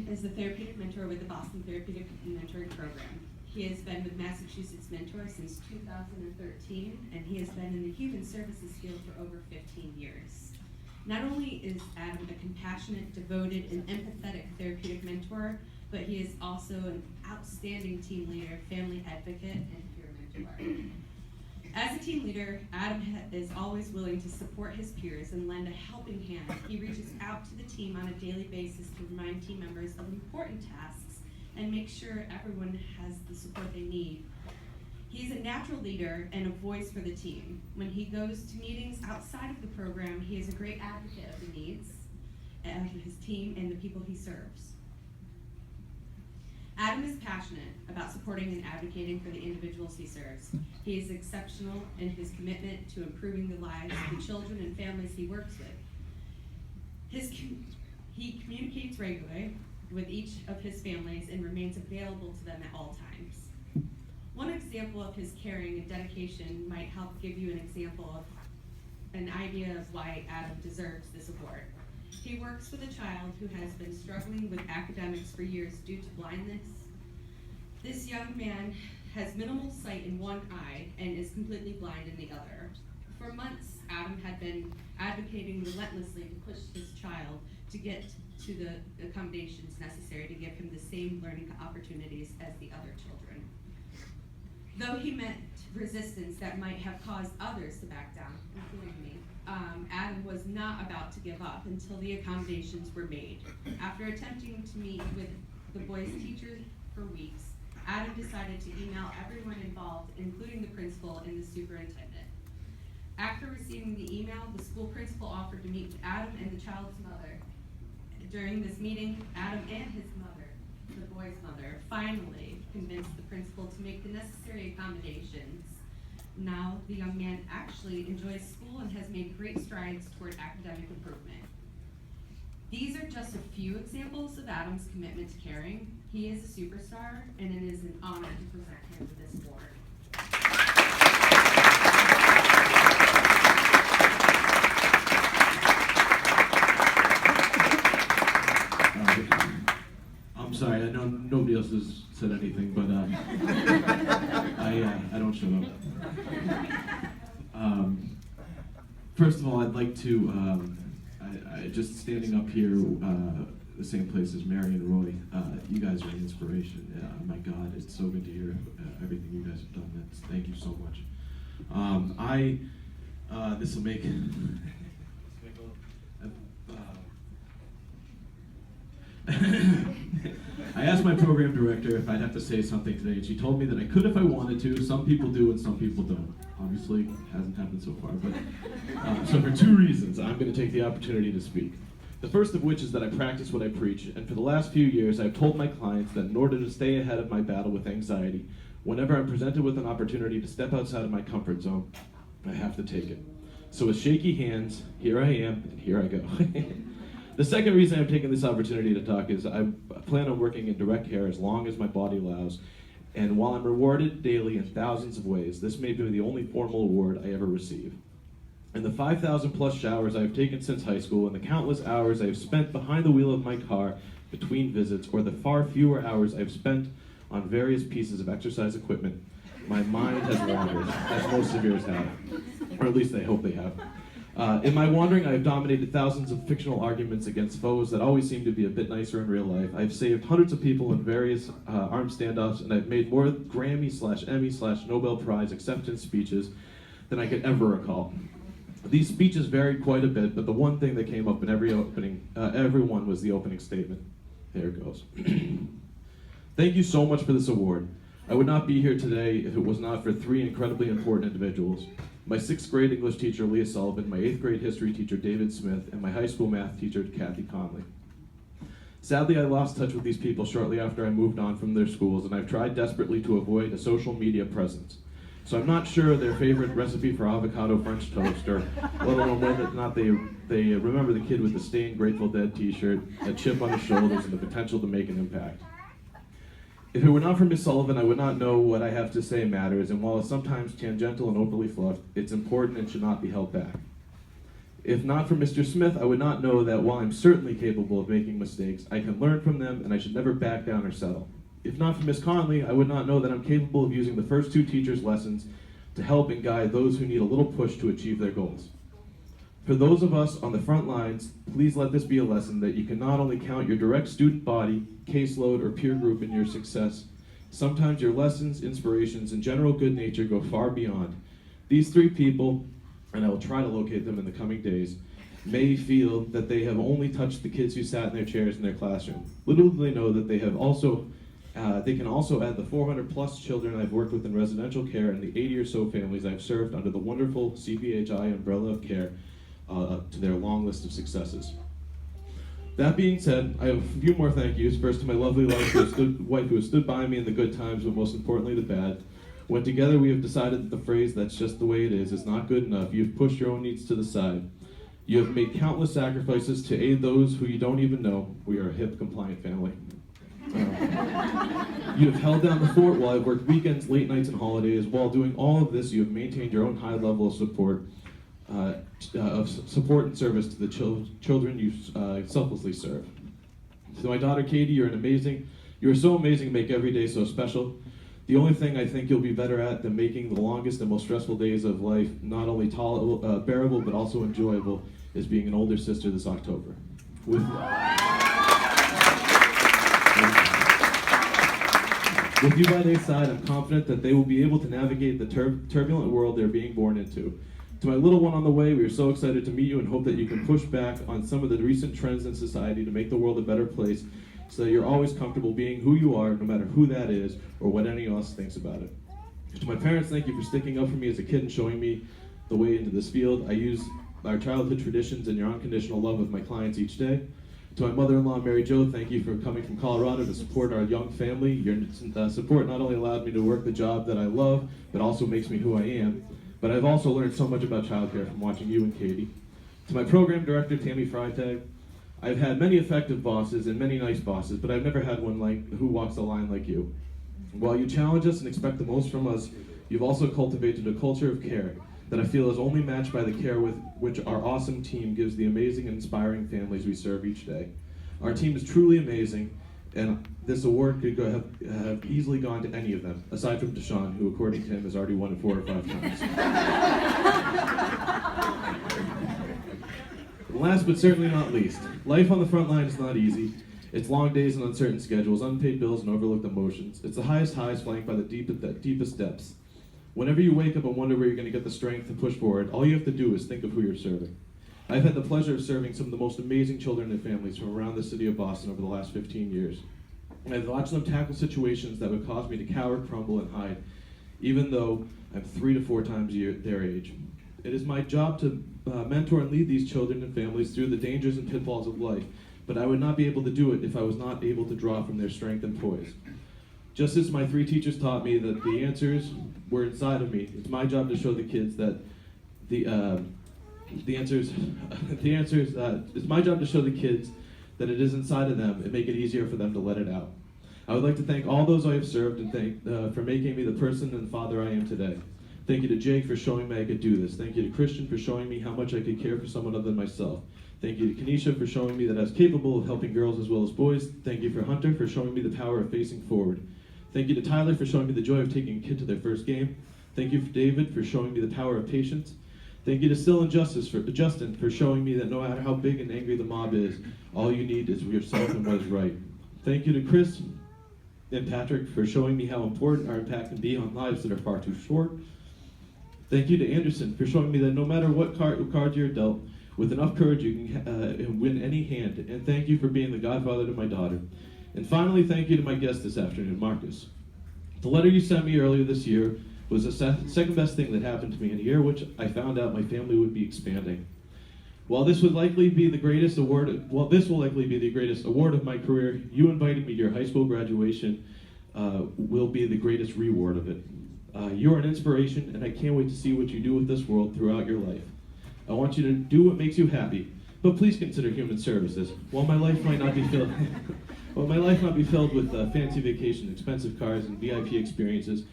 Adam is the therapeutic mentor with the Boston Therapeutic Mentoring Program. He has been with Massachusetts Mentor since 2013, and he has been in the human services field for over 15 years. Not only is Adam a compassionate, devoted, and empathetic therapeutic mentor, but he is also an outstanding team leader, family advocate, and peer mentor. As a team leader, Adam is always willing to support his peers and lend a helping hand. He reaches out to the team on a daily basis to remind team members of important tasks and make sure everyone has the support they need. He's a natural leader and a voice for the team. When he goes to meetings outside of the program, he is a great advocate of the needs of his team and the people he serves. Adam is passionate about supporting and advocating for the individuals he serves. He is exceptional in his commitment to improving the lives of the children and families he works with. He communicates regularly with each of his families and remains available to them at all times. One example of his caring and dedication might help give you an example of an idea of why Adam deserves this award. He works with a child who has been struggling with academics for years due to blindness. This young man has minimal sight in one eye and is completely blind in the other. For months, Adam had been advocating relentlessly to push his child to get to the accommodations necessary to give him the same learning opportunities as the other children. Though he met resistance that might have caused others to back down, including me, Adam was not about to give up until the accommodations were made. After attempting to meet with the boys' teacher for weeks, Adam decided to email everyone involved, including the principal and the superintendent. After receiving the email, the school principal offered to meet with Adam and the child's mother. During this meeting, Adam and his mother, the boy's mother, finally convinced the principal to make the necessary accommodations. Now, the young man actually enjoys school and has made great strides toward academic improvement. These are just a few examples of Adam's commitment to caring. He is a superstar, and it is an honor to present him with this award. I'm sorry, I know nobody else has said anything, but I don't show up. First of all, I'd like to, just standing up here, the same place as Mary and Roy, you guys are an inspiration. My God, it's so good to hear everything you guys have done. Thank you so much. This will make... I asked my program director if I'd have to say something today, and she told me that I could if I wanted to. Some people do and some people don't. Obviously, it hasn't happened so far, but so for two reasons, I'm going to take the opportunity to speak. The first of which is that I practice what I preach, and for the last few years, I've told my clients that in order to stay ahead of my battle with anxiety, whenever I'm presented with an opportunity to step outside of my comfort zone, I have to take it. So with shaky hands, here I am, and here I go. The second reason I'm taking this opportunity to talk is I plan on working in direct care as long as my body allows, and while I'm rewarded daily in thousands of ways, this may be the only formal award I ever receive. In the 5,000 plus showers I've taken since high school, and the countless hours I've spent behind the wheel of my car between visits, or the far fewer hours I've spent on various pieces of exercise equipment, my mind has wandered, as most of yours have, or at least I hope they have. In my wandering, I have dominated thousands of fictional arguments against foes that always seem to be a bit nicer in real life. I've saved hundreds of people in various armed standoffs, and I've made more Grammy/Emmy/Nobel Prize acceptance speeches than I could ever recall. These speeches varied quite a bit, but the one thing that came up in every one was the opening statement. There it goes. Thank you so much for this award. I would not be here today if it was not for three incredibly important individuals. My 6th grade English teacher, Leah Sullivan, my 8th grade history teacher, David Smith, and my high school math teacher, Kathy Conley. Sadly, I lost touch with these people shortly after I moved on from their schools, and I've tried desperately to avoid a social media presence. So I'm not sure their favorite recipe for avocado French toast, or let alone whether or not they remember the kid with the stained Grateful Dead t-shirt, a chip on his shoulders, and the potential to make an impact. If it were not for Miss Sullivan, I would not know what I have to say matters, and while it's sometimes tangential and overly fluffed, it's important and should not be held back. If not for Mr. Smith, I would not know that while I'm certainly capable of making mistakes, I can learn from them and I should never back down or settle. If not for Miss Conley, I would not know that I'm capable of using the first two teachers' lessons to help and guide those who need a little push to achieve their goals. For those of us on the front lines, please let this be a lesson that you can not only count your direct student body, caseload, or peer group in your success. Sometimes your lessons, inspirations, and general good nature go far beyond. These three people, and I will try to locate them in the coming days, may feel that they have only touched the kids who sat in their chairs in their classroom. Little do they know that they can also add the 400 plus children I've worked with in residential care and the 80 or so families I've served under the wonderful CPHI umbrella of care to their long list of successes. That being said, I have a few more thank yous. First to my lovely wife who has stood by me in the good times, but most importantly the bad. When together we have decided that the phrase "that's just the way it is" not good enough, you've pushed your own needs to the side. You have made countless sacrifices to aid those who you don't even know. We are a hip, compliant family. You have held down the fort while I've worked weekends, late nights, and holidays. While doing all of this, you have maintained your own high level of support and service to the children you selflessly serve. To my daughter Katie, you are so amazing and make every day so special. The only thing I think you'll be better at than making the longest and most stressful days of life not only bearable but also enjoyable is being an older sister this October. With you by their side, I'm confident that they will be able to navigate the turbulent world they're being born into. To my little one on the way, we are so excited to meet you and hope that you can push back on some of the recent trends in society to make the world a better place so that you're always comfortable being who you are, no matter who that is or what anyone else thinks about it. To my parents, thank you for sticking up for me as a kid and showing me the way into this field. I use our childhood traditions and your unconditional love of my clients each day. To my mother-in-law, Mary Jo, thank you for coming from Colorado to support our young family. Your support not only allowed me to work the job that I love, but also makes me who I am. But I've also learned so much about childcare from watching you and Katie. To my program director, Tammy Freitag, I've had many effective bosses and many nice bosses, but I've never had one who walks the line like you. While you challenge us and expect the most from us, you've also cultivated a culture of care that I feel is only matched by the care with which our awesome team gives the amazing and inspiring families we serve each day. Our team is truly amazing, and this award could have easily gone to any of them, aside from Deshaun, who according to him has already won it 4 or 5 times. Last but certainly not least, life on the front line is not easy. It's long days and uncertain schedules, unpaid bills, and overlooked emotions. It's the highest highs flanked by the deepest depths. Whenever you wake up and wonder where you're going to get the strength to push forward, all you have to do is think of who you're serving. I've had the pleasure of serving some of the most amazing children and families from around the city of Boston over the last 15 years. And I've watched them tackle situations that would cause me to cower, crumble, and hide, even though I'm 3 to 4 times their age. It is my job to mentor and lead these children and families through the dangers and pitfalls of life, but I would not be able to do it if I was not able to draw from their strength and poise. Just as my 3 teachers taught me that the answers were inside of me, it's my job to show the kids that it's my job to show the kids that it is inside of them and make it easier for them to let it out. I would like to thank all those I have served and thank for making me the person and father I am today. Thank you to Jake for showing me I could do this. Thank you to Christian for showing me how much I could care for someone other than myself. Thank you to Kenesha for showing me that I was capable of helping girls as well as boys. Thank you for Hunter for showing me the power of facing forward. Thank you to Tyler for showing me the joy of taking a kid to their first game. Thank you for David for showing me the power of patience. Thank you to Still and Justin for showing me that no matter how big and angry the mob is, all you need is yourself and what is right. Thank you to Chris and Patrick for showing me how important our impact can be on lives that are far too short. Thank you to Anderson for showing me that no matter what card you're dealt, with enough courage you can win any hand. And thank you for being the godfather to my daughter. And finally, thank you to my guest this afternoon, Marcus. The letter you sent me earlier this year was the second best thing that happened to me in a year which I found out my family would be expanding. While this will likely be the greatest award of my career, you inviting me to your high school graduation will be the greatest reward of it. You're an inspiration, and I can't wait to see what you do with this world throughout your life. I want you to do what makes you happy, but please consider human services. While my life might not be filled with fancy vacations, expensive cars, and VIP experiences,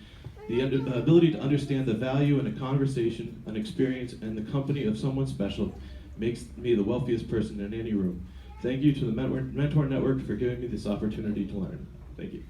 the ability to understand the value in a conversation, an experience, and the company of someone special makes me the wealthiest person in any room. Thank you to the Mentor Network for giving me this opportunity to learn. Thank you.